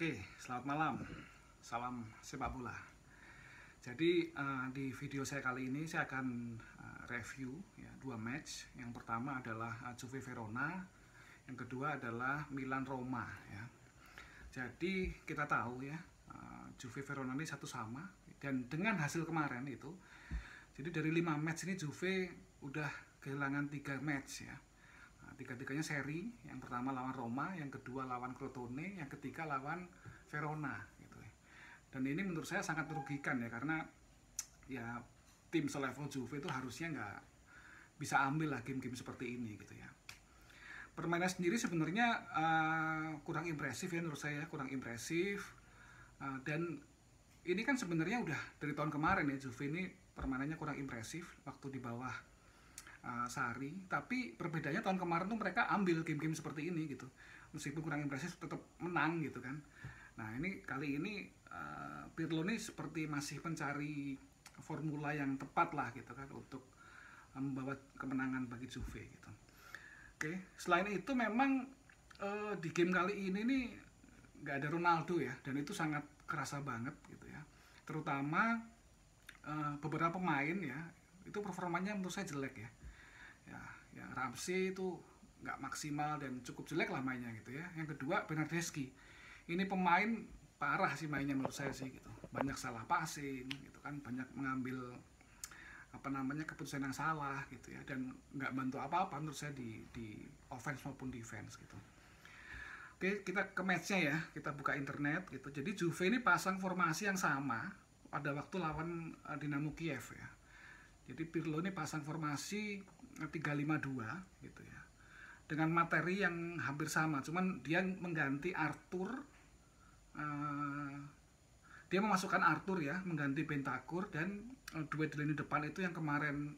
Oke, selamat malam. Salam sepak bola. Jadi di video saya kali ini saya akan review ya, dua match. Yang pertama adalah Juve Verona, yang kedua adalah Milan Roma ya. Jadi kita tahu ya, Juve Verona ini satu sama, dan dengan hasil kemarin itu, jadi dari 5 match ini Juve udah kehilangan 3 match ya. Tiga-tiganya seri, yang pertama lawan Roma, yang kedua lawan Crotone, yang ketiga lawan Verona gitu. Dan ini menurut saya sangat merugikan ya, karena ya tim selevel Juve itu harusnya nggak bisa ambil lah game-game seperti ini gitu ya. Permainan sendiri sebenarnya kurang impresif ya, menurut saya kurang impresif. Dan ini kan sebenarnya udah dari tahun kemarin ya, Juve ini permainannya kurang impresif waktu di bawah Sarri, tapi perbedaannya tahun kemarin tuh mereka ambil game-game seperti ini gitu, meskipun kurang impresif tetap menang gitu kan. Nah ini kali ini Pirlo ini seperti masih mencari formula yang tepat lah gitu kan untuk membawa kemenangan bagi Juve gitu. Oke, selain itu memang di game kali ini nih nggak ada Ronaldo ya, dan itu sangat kerasa banget gitu ya, terutama beberapa pemain ya itu performanya menurut saya jelek ya. Ya Ramsey itu nggak maksimal dan cukup jelek lah mainnya gitu ya. Yang kedua Bernardeschi, ini pemain parah sih mainnya menurut saya sih gitu, banyak salah passing gitu kan, banyak mengambil keputusan yang salah gitu ya, dan nggak bantu apa-apa menurut saya di offense maupun defense gitu. Oke, kita ke matchnya ya, kita buka internet gitu. Jadi Juve ini pasang formasi yang sama pada waktu lawan Dinamo Kiev ya. Jadi Pirlo ini pasang formasi 3-5-2 gitu ya, dengan materi yang hampir sama, cuman dia mengganti Arthur, dia memasukkan Arthur ya, mengganti Bentancur, dan duet di lini depan itu yang kemarin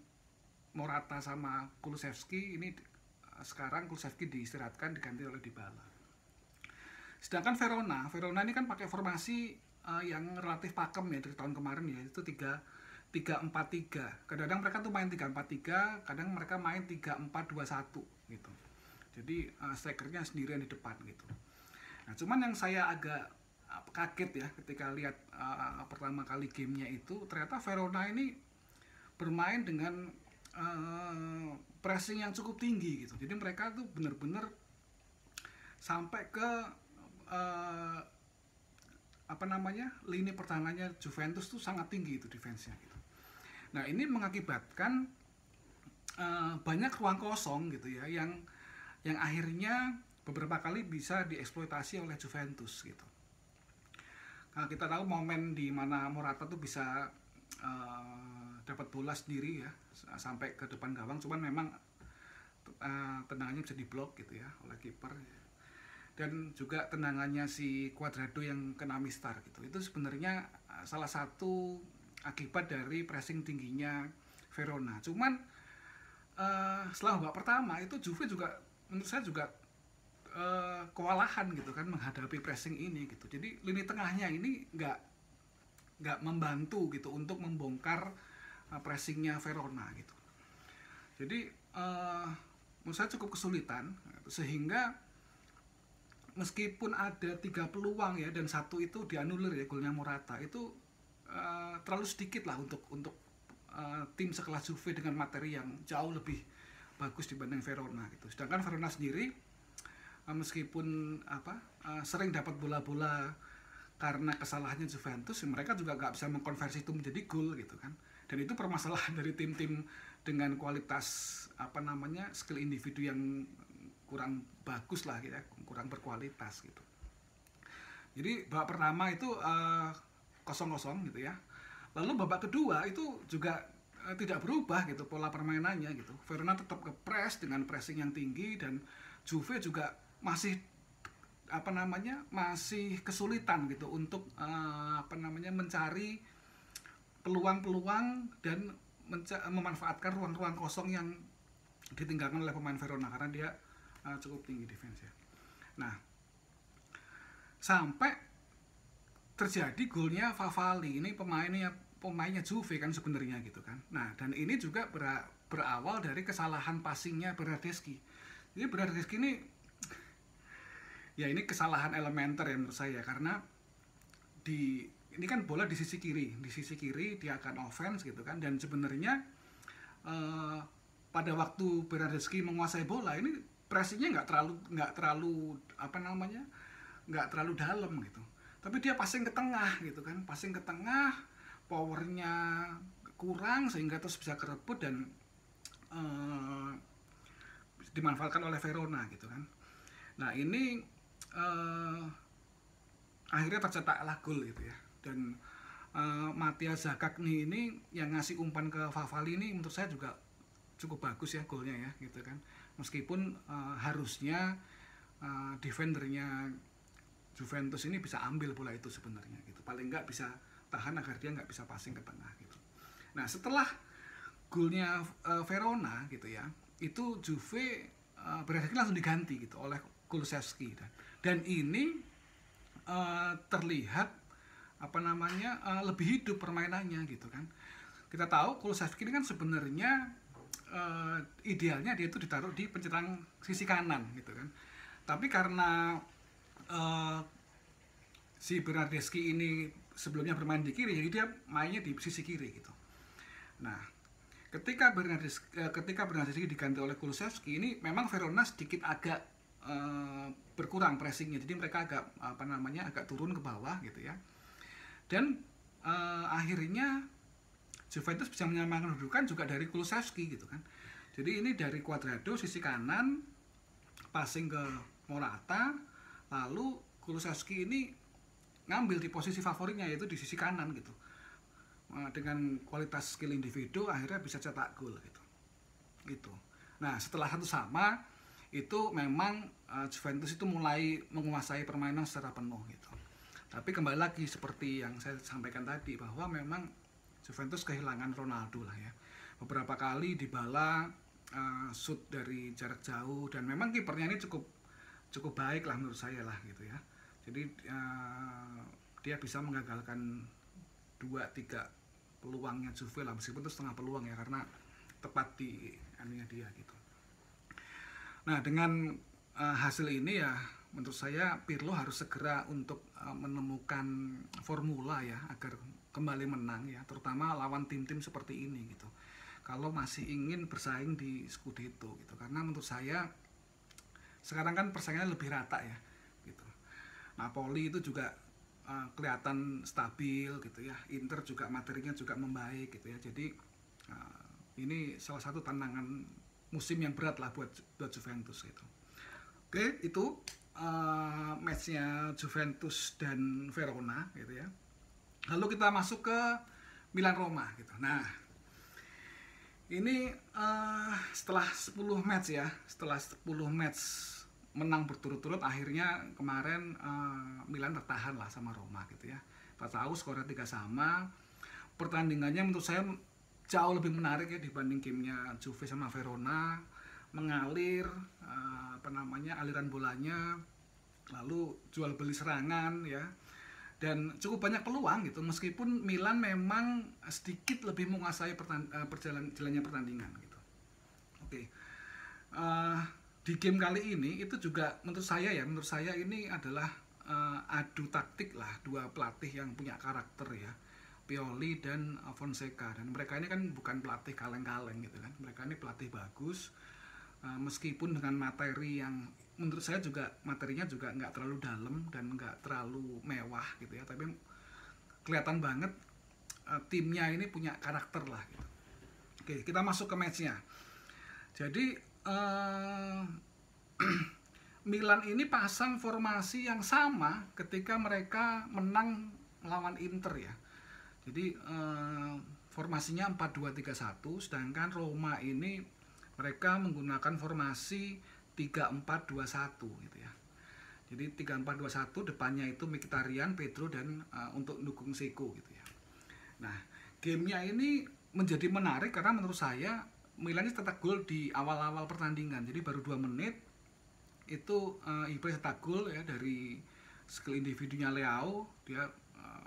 Morata sama Kulusevski, ini sekarang Kulusevski diistirahatkan, diganti oleh Dybala. Sedangkan Verona ini kan pakai formasi yang relatif pakem ya dari tahun kemarin ya, itu 3-4-3. Kadang-kadang mereka tuh main 3-4-3, kadang mereka main 3-4-2-1 gitu. Jadi strikernya sendirian di depan gitu. Nah, cuman yang saya agak kaget ya ketika lihat pertama kali gamenya itu, ternyata Verona ini bermain dengan pressing yang cukup tinggi gitu. Jadi mereka tuh bener-bener sampai ke lini pertahanannya Juventus tuh sangat tinggi itu defense-nya gitu. Nah ini mengakibatkan banyak ruang kosong gitu ya, yang akhirnya beberapa kali bisa dieksploitasi oleh Juventus gitu. Nah, kita tahu momen di mana Morata tuh bisa dapat bola sendiri ya sampai ke depan gawang, cuman memang tendangannya bisa diblok gitu ya oleh kiper, dan juga tendangannya si Cuadrado yang kena mistar gitu. Itu sebenarnya salah satu akibat dari pressing tingginya Verona. Cuman setelah babak pertama itu Juve juga menurut saya juga kewalahan gitu kan menghadapi pressing ini gitu. Jadi lini tengahnya ini nggak membantu gitu untuk membongkar pressingnya Verona gitu. Jadi menurut saya cukup kesulitan, sehingga meskipun ada 3 peluang ya, dan satu itu dianulir ya, golnya Morata itu terlalu sedikit lah untuk tim sekelas Juve dengan materi yang jauh lebih bagus dibanding Verona gitu. Sedangkan Verona sendiri meskipun sering dapat bola-bola karena kesalahannya Juventus, mereka juga nggak bisa mengkonversi itu menjadi gol gitu kan. Dan itu permasalahan dari tim-tim dengan kualitas skill individu yang kurang bagus lah gitu ya, kurang berkualitas gitu. Jadi babak pertama itu 0-0 gitu ya. Lalu babak kedua itu juga tidak berubah gitu pola permainannya gitu. Verona tetap nge-press dengan pressing yang tinggi, dan Juve juga masih masih kesulitan gitu untuk mencari peluang-peluang dan memanfaatkan ruang-ruang kosong yang ditinggalkan oleh pemain Verona, karena dia cukup tinggi defense ya. Nah, sampai terjadi golnya Favali, ini pemainnya Juve kan sebenarnya gitu kan. Nah, dan ini juga berawal dari kesalahan passingnya Bernardeschi. Jadi Bernardeschi ini Ya ini kesalahan elementer ya menurut saya, karena ini kan bola di sisi kiri dia akan offense gitu kan, dan sebenarnya eh, pada waktu Bernardeschi menguasai bola ini pressingnya nggak terlalu apa namanya, nggak terlalu dalam gitu, tapi dia passing ke tengah gitu kan, passing ke tengah, powernya kurang sehingga terus bisa kerebut dan eh, dimanfaatkan oleh Verona gitu kan. Nah ini eh, akhirnya tercetaklah gol gitu ya, dan Mattia Zaccagni ini yang ngasih umpan ke Favali ini menurut saya juga cukup bagus ya golnya ya gitu kan, meskipun harusnya defendernya Juventus ini bisa ambil bola itu sebenarnya gitu, paling nggak bisa tahan agar dia nggak bisa passing ke tengah gitu. Nah setelah golnya Verona gitu ya, itu Juve berhasil langsung diganti gitu oleh Kulusevski, dan ini terlihat apa namanya lebih hidup permainannya gitu kan. Kita tahu Kulusevski ini kan sebenarnya idealnya dia itu ditaruh di penyerang sisi kanan gitu kan, tapi karena si Bernardeschi ini sebelumnya bermain di kiri, jadi dia mainnya di sisi kiri gitu. Nah ketika Bernardeschi diganti oleh Kulusevski ini memang Verona sedikit agak berkurang pressingnya, jadi mereka agak apa namanya agak turun ke bawah gitu ya, dan akhirnya Juventus bisa menyamakan kedudukan juga dari Kulusevski gitu kan. Jadi ini dari Cuadrado sisi kanan passing ke Morata, lalu Kulusevski ini ngambil di posisi favoritnya yaitu di sisi kanan gitu. Dengan kualitas skill individu akhirnya bisa cetak gol gitu. Gitu. Nah, setelah 1-1 itu memang Juventus itu mulai menguasai permainan secara penuh gitu. Tapi kembali lagi seperti yang saya sampaikan tadi bahwa memang Juventus kehilangan Ronaldo lah ya. Beberapa kali Dybala shoot dari jarak jauh, dan memang kipernya ini cukup baik lah menurut saya lah gitu ya. Jadi dia bisa menggagalkan 2-3 peluangnya Juve lah, meskipun itu setengah peluang ya karena tepat di anunya dia gitu. Nah dengan hasil ini ya menurut saya Pirlo harus segera untuk menemukan formula ya agar kembali menang ya, terutama lawan tim-tim seperti ini gitu, kalau masih ingin bersaing di Scudetto gitu, karena menurut saya sekarang kan persaingannya lebih rata ya gitu. Napoli itu juga kelihatan stabil gitu ya, Inter juga materinya juga membaik gitu ya, jadi ini salah satu tantangan musim yang berat lah buat Juventus gitu. Oke, itu matchnya Juventus dan Verona gitu ya. Lalu kita masuk ke Milan Roma gitu. Nah ini setelah 10 match ya, setelah 10 match menang berturut-turut, akhirnya kemarin Milan tertahan lah sama Roma gitu ya. Kita tahu skornya 3-3. Pertandingannya menurut saya jauh lebih menarik ya dibanding gamenya Juve sama Verona, mengalir apa namanya aliran bolanya, lalu jual beli serangan ya, dan cukup banyak peluang gitu, meskipun Milan memang sedikit lebih menguasai jalannya pertandingan gitu. Oke. Di game kali ini itu juga menurut saya ini adalah adu taktik lah dua pelatih yang punya karakter ya, Pioli dan Fonseca, dan mereka ini kan bukan pelatih kaleng-kaleng gitu kan, mereka ini pelatih bagus, meskipun dengan materi yang menurut saya juga materinya juga nggak terlalu dalam dan nggak terlalu mewah gitu ya, tapi kelihatan banget timnya ini punya karakter lah gitu. Oke, kita masuk ke matchnya. Jadi Milan ini pasang formasi yang sama ketika mereka menang melawan Inter ya. Jadi formasinya 4-2-3-1, sedangkan Roma ini mereka menggunakan formasi 3-4-2-1 gitu ya. Jadi 3-4-2-1, depannya itu Mkhitaryan, Pedro, dan untuk dukung Seko gitu ya. Nah, gamenya ini menjadi menarik karena menurut saya Milan ini cetak gol di awal-awal pertandingan. Jadi baru 2 menit itu Ibra cetak gol ya dari skill individunya Leao, dia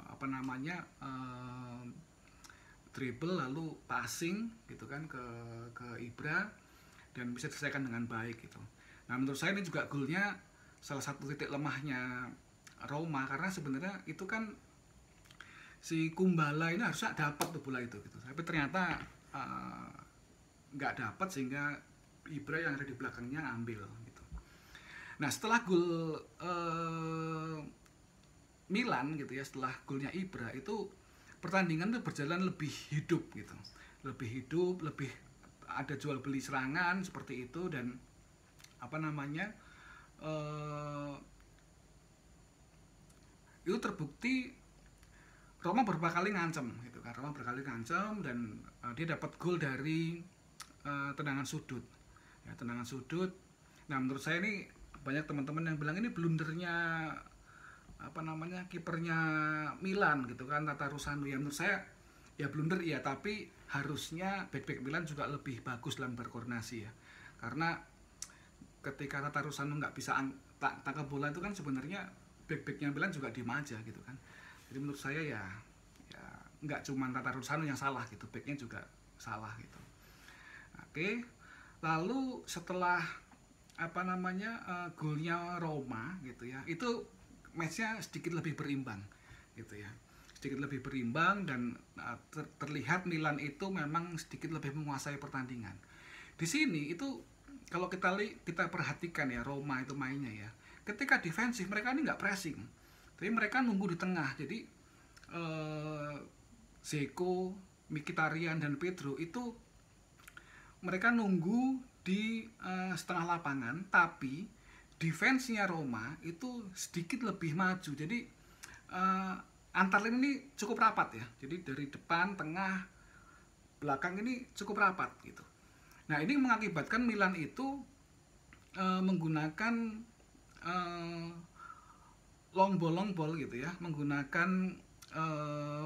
apa namanya dribble lalu passing gitu kan ke Ibra dan bisa diselesaikan dengan baik gitu. Nah menurut saya ini juga golnya salah satu titik lemahnya Roma, karena sebenarnya itu kan si Kumbala ini harusnya dapat tuh bola itu gitu. Tapi ternyata nggak dapat, sehingga Ibra yang ada di belakangnya ngambil gitu. Nah, setelah gol Milan gitu ya, setelah golnya Ibra itu pertandingan tuh berjalan lebih hidup gitu. Lebih hidup, lebih ada jual beli serangan seperti itu, dan apa namanya? Itu terbukti Roma beberapa kali ngancem gitu kan. Roma berkali ngancem, dan dia dapat gol dari tendangan sudut. Ya, tendangan sudut. Nah, menurut saya ini banyak teman-teman yang bilang ini blundernya apa namanya, kipernya Milan gitu kan, Tatarusanu. Ya menurut saya ya blunder iya, tapi harusnya back Milan juga lebih bagus dalam berkoordinasi ya. Karena ketika Tatarusanu nggak bisa tangkap bola itu kan sebenarnya back-backnya Milan juga diem aja gitu kan. Jadi menurut saya ya nggak cuma Tatarusanu yang salah gitu, backnya juga salah gitu. Oke, lalu setelah apa namanya golnya Roma gitu ya, itu matchnya sedikit lebih berimbang gitu ya, sedikit lebih berimbang, dan terlihat Milan itu memang sedikit lebih menguasai pertandingan. Di sini itu kalau kita perhatikan ya, Roma itu mainnya ya, ketika defensif mereka ini nggak pressing, tapi mereka nunggu di tengah. Jadi Dzeko, Mkhitaryan, dan Pedro itu mereka nunggu di setengah lapangan, tapi defense-nya Roma itu sedikit lebih maju. Jadi antar lini ini cukup rapat ya. Jadi dari depan, tengah, belakang ini cukup rapat gitu. Nah, ini mengakibatkan Milan itu menggunakan long ball gitu ya, menggunakan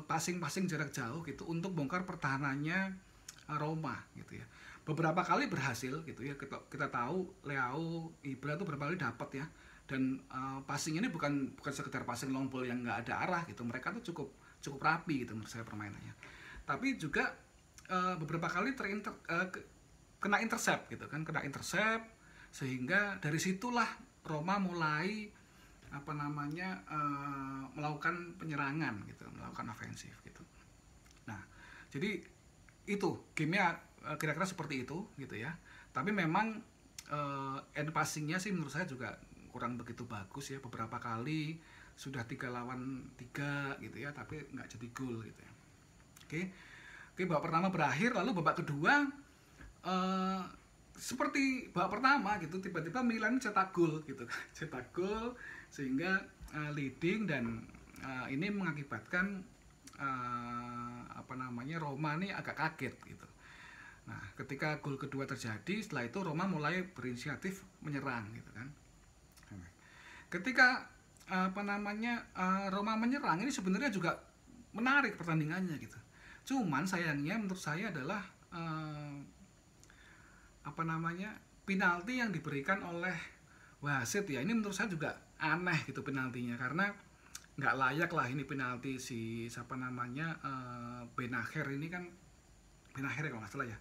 passing jarak jauh gitu untuk bongkar pertahanannya Roma gitu ya. Beberapa kali berhasil gitu ya. Kita tahu Leao, Ibra tuh beberapa kali dapat ya, dan passing ini bukan sekedar passing long ball yang nggak ada arah gitu. Mereka tuh cukup rapi gitu menurut saya permainannya. Tapi juga beberapa kali kena intercept gitu kan, kena intercept, sehingga dari situlah Roma mulai apa namanya melakukan penyerangan gitu, melakukan ofensif gitu. Nah, jadi itu gamenya kira-kira seperti itu gitu ya. Tapi memang end passingnya sih menurut saya juga kurang begitu bagus ya. Beberapa kali sudah 3 lawan 3 gitu ya, tapi nggak jadi gol gitu ya. Oke, babak pertama berakhir, lalu babak kedua seperti babak pertama gitu, tiba-tiba Milan cetak gol gitu kan, cetak gol sehingga leading, dan ini mengakibatkan apa namanya Roma ini agak kaget gitu. Nah, ketika gol kedua terjadi, setelah itu Roma mulai berinisiatif menyerang gitu kan. Ketika apa namanya Roma menyerang, ini sebenarnya juga menarik pertandingannya gitu. Cuman sayangnya menurut saya adalah apa namanya penalti yang diberikan oleh wasit ya, ini menurut saya juga aneh gitu penaltinya, karena nggak layak lah ini penalti. Si siapa namanya Benaher ini kan, Benaher kalau nggak salah ya,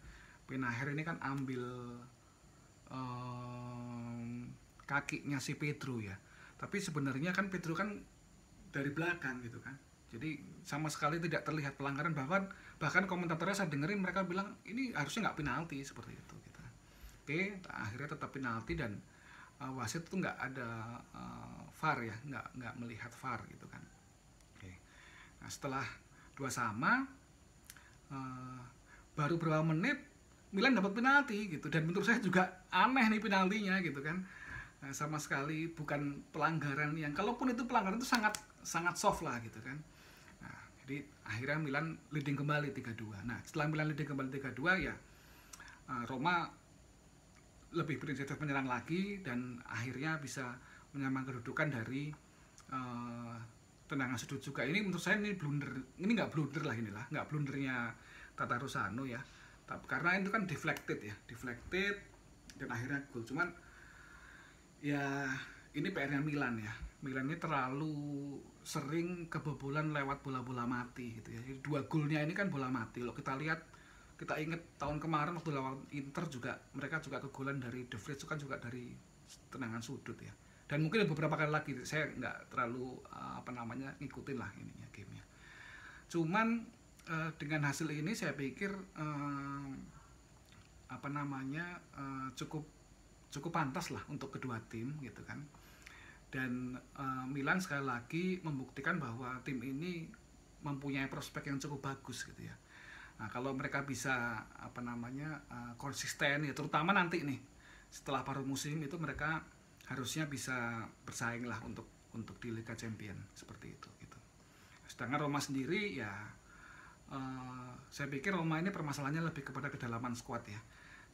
Benaher ini kan ambil kakinya si Pedro ya, tapi sebenarnya kan Pedro kan dari belakang gitu kan, jadi sama sekali tidak terlihat pelanggaran. Bahkan komentatornya saya dengerin mereka bilang ini harusnya nggak penalti seperti itu gitu. Oke, akhirnya tetap penalti, dan wasit itu nggak ada VAR ya, nggak melihat VAR gitu kan. Oke. Nah, setelah 2-2 baru berapa menit Milan dapat penalti gitu, dan menurut saya juga aneh nih penaltinya gitu kan. Nah, sama sekali bukan pelanggaran yang, kalaupun itu pelanggaran itu sangat soft lah gitu kan. Nah, jadi akhirnya Milan leading kembali 3-2. Nah, setelah Milan leading kembali 3-2 ya Roma lebih berinisiatif menyerang lagi, dan akhirnya bisa menyamakan kedudukan dari tendangan sudut juga. Ini menurut saya ini blunder, ini nggak blunder lah, inilah nggak blundernya Tatarusanu ya, karena itu kan deflected dan akhirnya gol. Cuman ya ini PR-nya Milan ya, Milan ini terlalu sering kebobolan lewat bola-bola mati gitu ya. Jadi 2 golnya ini kan bola mati. Kalau kita lihat, kita ingat tahun kemarin waktu lawan Inter juga, mereka juga kegolan dari De Vrij, itu kan juga dari tendangan sudut ya. dan mungkin beberapa kali lagi. Saya nggak terlalu ngikutin lah ininya gamenya. Cuman dengan hasil ini saya pikir cukup pantas lah untuk kedua tim gitu kan. Dan Milan sekali lagi membuktikan bahwa tim ini mempunyai prospek yang cukup bagus gitu ya. Nah, kalau mereka bisa konsisten ya, terutama nanti nih setelah paruh musim itu mereka harusnya bisa bersaing lah untuk di Liga Champions seperti itu gitu. Sedangkan Roma sendiri ya saya pikir Roma ini permasalahannya lebih kepada kedalaman skuad ya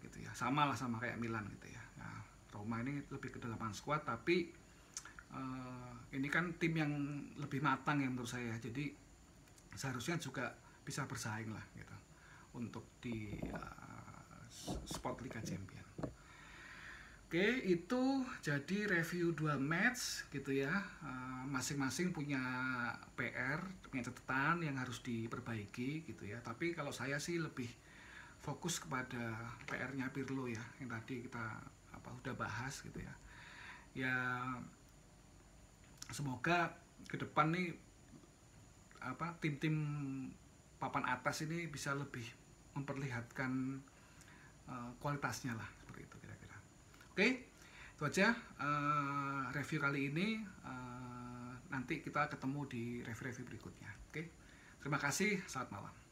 gitu ya, sama lah sama kayak Milan gitu ya. Nah, Roma ini lebih kedalaman skuad, tapi ini kan tim yang lebih matang yang menurut saya, jadi seharusnya juga bisa bersaing lah gitu untuk di spot Liga Champions. Oke, itu jadi review 2 match gitu ya. Masing-masing punya PR, punya catatan yang harus diperbaiki gitu ya. Tapi kalau saya sih lebih fokus kepada PR-nya Pirlo ya, yang tadi kita udah bahas gitu ya. Ya semoga ke depan nih tim-tim papan atas ini bisa lebih memperlihatkan kualitasnya lah, seperti itu kira-kira. Oke, itu aja review kali ini. Nanti kita ketemu di review-review berikutnya. Oke, terima kasih, selamat malam.